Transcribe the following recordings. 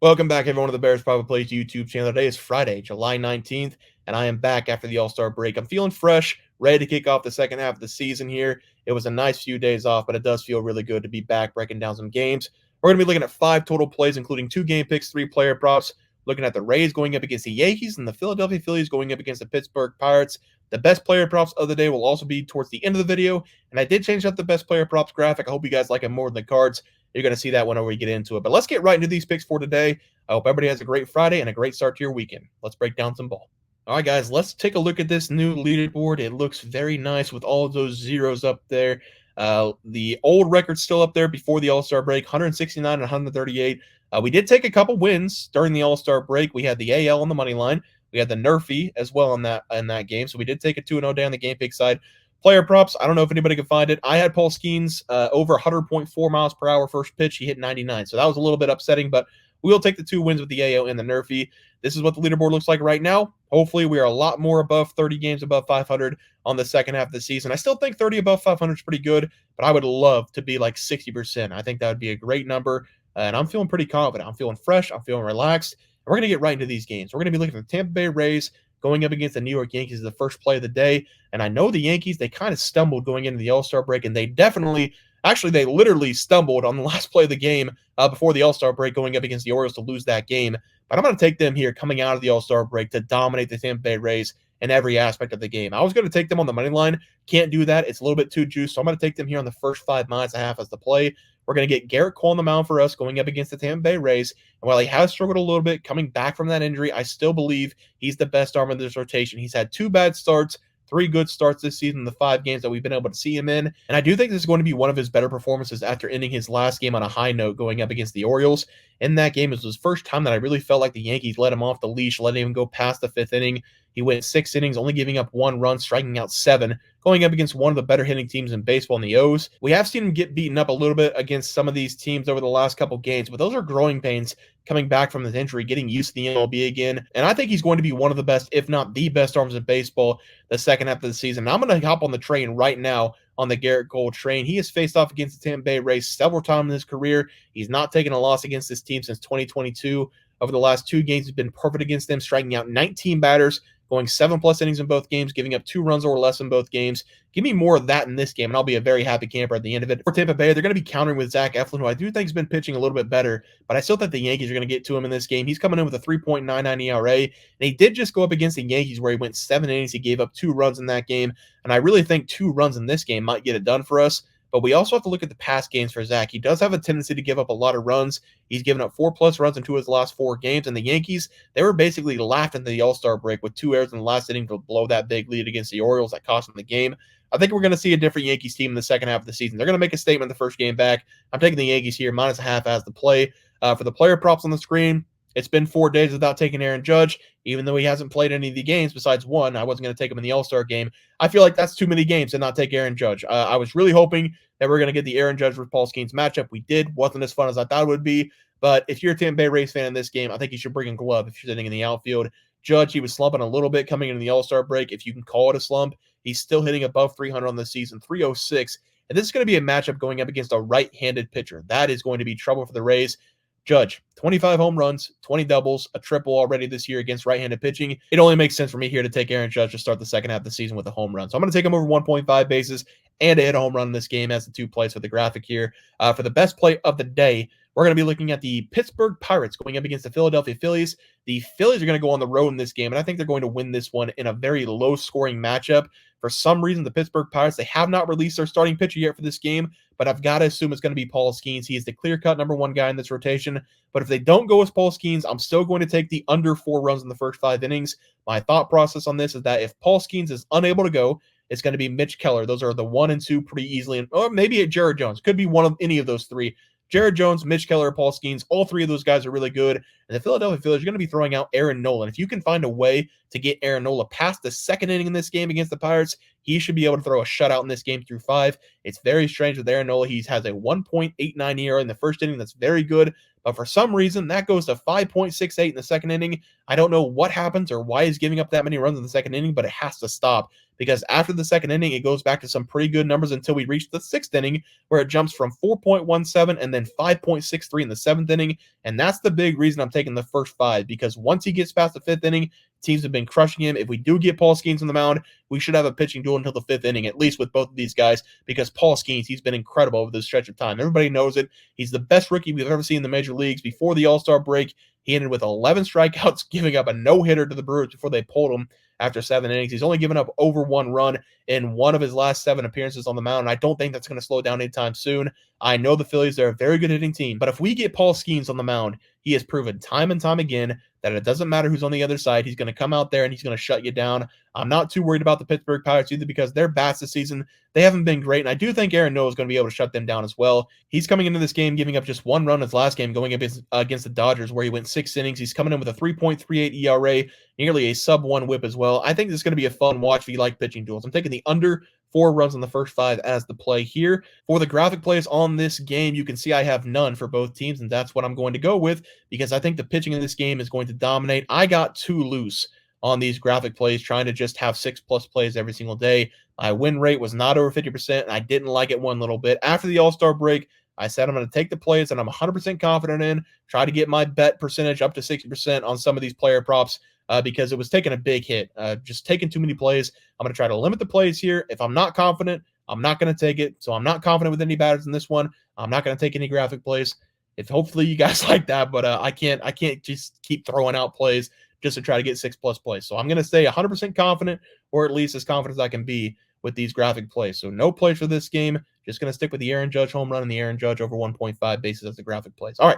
Welcome back, everyone, to the Bears Private Plays YouTube channel. Today is Friday, July 19th, and I am back after the All-Star break. I'm feeling fresh, ready to kick off the second half of the season here. It was a nice few days off, but it does feel really good to be back breaking down some games. We're going to be looking at 5 total plays, including 2 game picks, 3 player props, looking at the Rays going up against the Yankees and the Philadelphia Phillies going up against the Pittsburgh Pirates. The best player props of the day will also be towards the end of the video, and I did change up the best player props graphic. I hope you guys like it more than the cards. You're going to see that whenever we get into it. But let's get right into these picks for today. I hope everybody has a great Friday and a great start to your weekend. Let's break down some ball. All right, guys, let's take a look at this new leaderboard. It looks very nice with all of those zeros up there. The old record's still up there before the All-Star break, 169 and 138. We did take a couple wins during the All-Star break. We had the AL on the money line. We had the Nerfy as well in that game. So we did take a 2-0 down the game pick side. Player props, I don't know if anybody can find it. I had Paul Skeens over 100.4 miles per hour first pitch. He hit 99. So that was a little bit upsetting, but we'll take the 2 wins with the AO and the Nerfy. This is what the leaderboard looks like right now. Hopefully, we are a lot more above 30 games above 500 on the second half of the season. I still think 30 above 500 is pretty good, but I would love to be like 60%. I think that would be a great number, and I'm feeling pretty confident. I'm feeling fresh. I'm feeling relaxed. And we're going to get right into these games. We're going to be looking at the Tampa Bay Rays going up against the New York Yankees, the first play of the day. And I know the Yankees, they kind of stumbled going into the All-Star break, and they literally stumbled on the last play of the game before the All-Star break going up against the Orioles to lose that game. But I'm going to take them here coming out of the All-Star break to dominate the Tampa Bay Rays in every aspect of the game. I was going to take them on the money line. Can't do that. It's a little bit too juiced. So I'm going to take them here on the first 5 minus a half as the play. We're going to get Garrett Cole on the mound for us going up against the Tampa Bay Rays. And while he has struggled a little bit coming back from that injury, I still believe he's the best arm of this rotation. He's had 2 bad starts, 3 good starts this season in the 5 games that we've been able to see him in. And I do think this is going to be one of his better performances after ending his last game on a high note going up against the Orioles. In that game, it was his first time that I really felt like the Yankees let him off the leash, letting him go past the 5th inning. He went 6 innings, only giving up 1 run, striking out 7, going up against one of the better hitting teams in baseball in the O's. We have seen him get beaten up a little bit against some of these teams over the last couple games, but those are growing pains coming back from his injury, getting used to the MLB again. And I think he's going to be one of the best, if not the best arms in baseball the second half of the season. Now, I'm going to hop on the train right now on the Garrett Cole train. He has faced off against the Tampa Bay Rays several times in his career. He's not taken a loss against this team since 2022. Over the last 2 games, he's been perfect against them, striking out 19 batters, going 7+ innings in both games, giving up 2 runs or less in both games. Give me more of that in this game, and I'll be a very happy camper at the end of it. For Tampa Bay, they're going to be countering with Zach Eflin, who I do think has been pitching a little bit better, but I still think the Yankees are going to get to him in this game. He's coming in with a 3.99 ERA, and he did just go up against the Yankees where he went 7 innings. He gave up 2 runs in that game, and I really think 2 runs in this game might get it done for us. But we also have to look at the past games for Zach. He does have a tendency to give up a lot of runs. He's given up 4+ runs in 2 of his last 4 games. And the Yankees, they were basically laughed into the All-Star break with 2 errors in the last inning to blow that big lead against the Orioles that cost them the game. I think we're going to see a different Yankees team in the second half of the season. They're going to make a statement the first game back. I'm taking the Yankees here, minus a half as the play. For the player props on the screen, it's been 4 days without taking Aaron Judge, even though he hasn't played any of the games besides one. I wasn't going to take him in the All-Star game. I feel like that's too many games to not take Aaron Judge. I was really hoping that we're going to get the Aaron Judge with Paul Skeens matchup. We did. Wasn't as fun as I thought it would be. But if you're a Tampa Bay Rays fan in this game, I think you should bring a glove if you're sitting in the outfield. Judge, he was slumping a little bit coming into the All-Star break. If you can call it a slump, he's still hitting above 300 on the season, 306. And this is going to be a matchup going up against a right-handed pitcher. That is going to be trouble for the Rays. Judge, 25 home runs, 20 doubles, a triple already this year against right-handed pitching. It only makes sense for me here to take Aaron Judge to start the second half of the season with a home run. So I'm going to take him over 1.5 bases and to hit a home run in this game as the 2 plays for the graphic here. For the best play of the day, we're going to be looking at the Pittsburgh Pirates going up against the Philadelphia Phillies. The Phillies are going to go on the road in this game, and I think they're going to win this one in a very low-scoring matchup. For some reason, the Pittsburgh Pirates, they have not released their starting pitcher yet for this game, but I've got to assume it's going to be Paul Skeens. He is the clear-cut #1 guy in this rotation. But if they don't go with Paul Skeens, I'm still going to take the under 4 runs in the first 5 innings. My thought process on this is that if Paul Skeens is unable to go, it's going to be Mitch Keller. Those are the 1 and 2 pretty easily. Or maybe Jared Jones. Could be one of any of those 3. Jared Jones, Mitch Keller, Paul Skeens, all 3 of those guys are really good. And the Philadelphia Phillies are going to be throwing out Aaron Nola. If you can find a way to get Aaron Nola past the 2nd inning in this game against the Pirates, He should be able to throw a shutout in this game through 5. It's very strange with Aaron Nola. He has a 1.89 ERA in the first inning. That's very good. But for some reason, that goes to 5.68 in the second inning. I don't know what happens or why he's giving up that many runs in the second inning, but it has to stop because after the second inning, it goes back to some pretty good numbers until we reach the sixth inning, where it jumps from 4.17 and then 5.63 in the seventh inning. And that's the big reason I'm taking the first 5, because once he gets past the fifth inning, teams have been crushing him. If we do get Paul Skeens on the mound, we should have a pitching duel until the fifth inning, at least with both of these guys, because Paul Skeens, he's been incredible over this stretch of time. Everybody knows it. He's the best rookie we've ever seen in the major leagues. Before the All-Star break, he ended with 11 strikeouts, giving up a no-hitter to the Brewers before they pulled him after 7 innings. He's only given up over 1 run in one of his last 7 appearances on the mound, and I don't think that's going to slow down anytime soon. I know the Phillies are a very good hitting team, but if we get Paul Skeens on the mound, he has proven time and time again that it doesn't matter who's on the other side. He's going to come out there and he's going to shut you down. I'm not too worried about the Pittsburgh Pirates either because their bats this season, they haven't been great, and I do think Aaron Nola is going to be able to shut them down as well. He's coming into this game giving up just 1 run his last game going against the Dodgers, where he went 6 innings. He's coming in with a 3.38 ERA, nearly a sub-1 whip as well. I think this is going to be a fun watch if you like pitching duels. I'm taking the under 4 runs in the first 5 as the play here. For the graphic plays on this game, you can see I have none for both teams, and that's what I'm going to go with because I think the pitching in this game is going to dominate. I got too loose on these graphic plays, trying to just have 6+ plays every single day. My win rate was not over 50%, and I didn't like it one little bit. After the All-Star break, I said I'm going to take the plays that I'm 100% confident in, try to get my bet percentage up to 60% on some of these player props because it was taking a big hit, just taking too many plays. I'm going to try to limit the plays here. If I'm not confident, I'm not going to take it. So I'm not confident with any batters in this one. I'm not going to take any graphic plays. If hopefully you guys like that, but I can't just keep throwing out plays just to try to get 6+ plays. So I'm going to stay 100% confident, or at least as confident as I can be with these graphic plays. So no plays for this game. Just going to stick with the Aaron Judge home run and the Aaron Judge over 1.5 bases as the graphic plays. All right,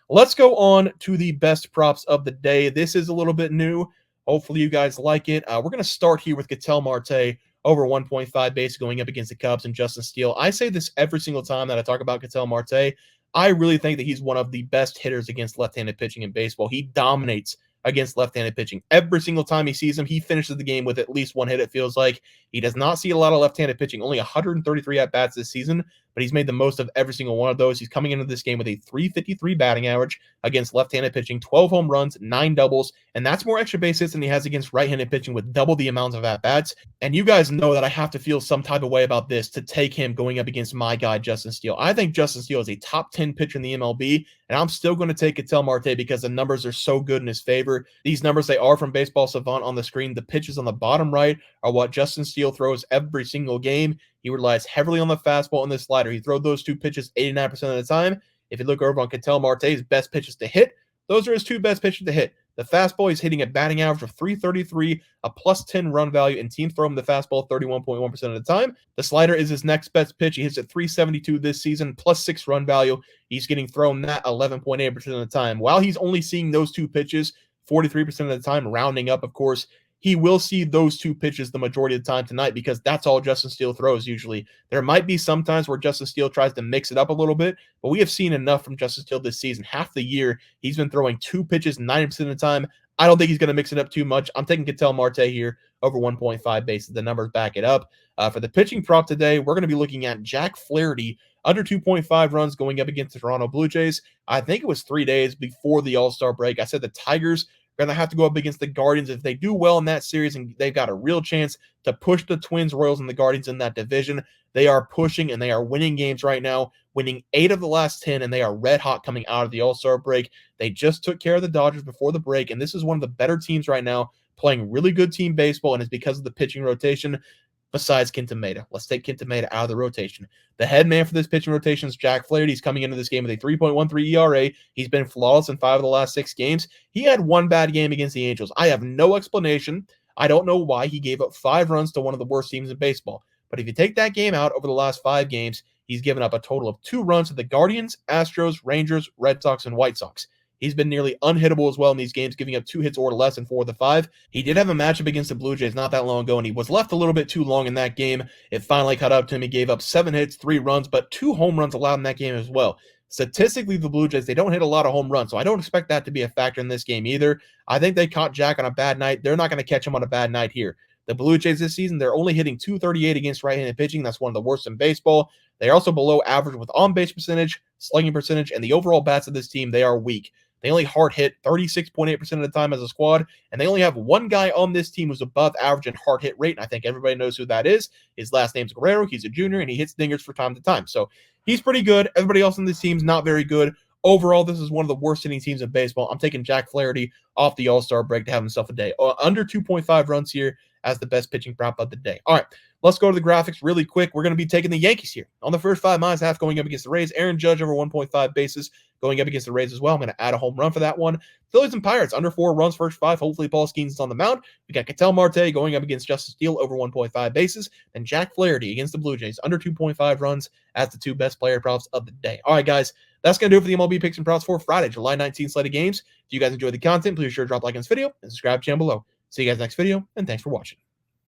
let's go on to the best props of the day. This is a little bit new. Hopefully you guys like it. We're going to start here with Ketel Marte over 1.5 base going up against the Cubs and Justin Steele. I say this every single time that I talk about Ketel Marte. I really think that he's one of the best hitters against left-handed pitching in baseball. He dominates against left-handed pitching. Every single time he sees him, he finishes the game with at least 1 hit, it feels like. He does not see a lot of left-handed pitching, only 133 at-bats this season, but he's made the most of every single one of those. He's coming into this game with a 353 batting average against left-handed pitching, 12 home runs, 9 doubles, and that's more extra base hits than he has against right-handed pitching with double the amount of at-bats. And you guys know that I have to feel some type of way about this to take him going up against my guy, Justin Steele. I think Justin Steele is a top 10 pitcher in the MLB, and I'm still going to take Ketel Marte because the numbers are so good in his favor. These numbers, they are from Baseball Savant on the screen. The pitches on the bottom right are what Justin Steele throws every single game. He relies heavily on the fastball and the slider. He throws those 2 pitches 89% of the time. If you look over on Ketel Marte's best pitches to hit, those are his 2 best pitches to hit. The fastball, he's hitting a batting average of 333, a +10 run value, and teams throw him the fastball 31.1% of the time. The slider is his next best pitch. He hits at 372 this season, +6 run value. He's getting thrown that 11.8% of the time. While he's only seeing those 2 pitches 43% of the time, rounding up, of course, he will see those 2 pitches the majority of the time tonight because that's all Justin Steele throws usually. There might be some times where Justin Steele tries to mix it up a little bit, but we have seen enough from Justin Steele this season. Half the year, he's been throwing 2 pitches 90% of the time. I don't think he's going to mix it up too much. I'm taking Ketel Marte here over 1.5 bases. The numbers back it up. For the pitching prop today, we're going to be looking at Jack Flaherty under 2.5 runs going up against the Toronto Blue Jays. I think it was 3 days before the All-Star break. I said the Tigers going to have to go up against the Guardians. If they do well in that series, and they've got a real chance to push the Twins, Royals, and the Guardians in that division. They are pushing and they are winning games right now, winning 8 of the last 10, and they are red hot coming out of the All-Star break. They just took care of the Dodgers before the break, and this is one of the better teams right now, playing really good team baseball, and it's because of the pitching rotation. Besides Kenta Maeda, let's take Kenta Maeda out of the rotation. The head man for this pitching rotation is Jack Flaherty. He's coming into this game with a 3.13 ERA. He's been flawless in 5 of the last 6 games. He had 1 bad game against the Angels. I have no explanation. I don't know why he gave up 5 runs to one of the worst teams in baseball. But if you take that game out over the last 5 games, he's given up a total of 2 runs to the Guardians, Astros, Rangers, Red Sox, and White Sox. He's been nearly unhittable as well in these games, giving up 2 hits or less in 4 of the 5. He did have a matchup against the Blue Jays not that long ago, and he was left a little bit too long in that game. It finally caught up to him. He gave up 7 hits, 3 runs, but 2 home runs allowed in that game as well. Statistically, the Blue Jays, they don't hit a lot of home runs, so I don't expect that to be a factor in this game either. I think they caught Jack on a bad night. They're not going to catch him on a bad night here. The Blue Jays this season, they're only hitting 238 against right-handed pitching. That's one of the worst in baseball. They're also below average with on-base percentage, slugging percentage, and the overall bats of this team, they are weak. They only hard hit 36.8% of the time as a squad, and they only have one guy on this team who's above average in hard hit rate, and I think everybody knows who that is. His last name's Guerrero. He's a junior, and he hits dingers from time to time. So he's pretty good. Everybody else on this team's not very good. Overall, this is one of the worst hitting teams in baseball. I'm taking Jack Flaherty off the All-Star break to have himself a day. Under 2.5 runs here as the best pitching prop of the day. All right, let's go to the graphics really quick. We're going to be taking the Yankees here. On the first 5 miles, half going up against the Rays. Aaron Judge over 1.5 bases going up against the Rays as well. I'm going to add a home run for that one. Phillies and Pirates under 4 runs first 5. Hopefully Paul Skeens is on the mound. We got Ketel Marte going up against Justice Steele over 1.5 bases. And Jack Flaherty against the Blue Jays under 2.5 runs as the 2 best player props of the day. All right, guys. That's going to do it for the MLB picks and props for Friday, July 19th slate of games. If you guys enjoyed the content, please sure to drop a like on this video and subscribe to the channel below. See you guys next video, and thanks for watching.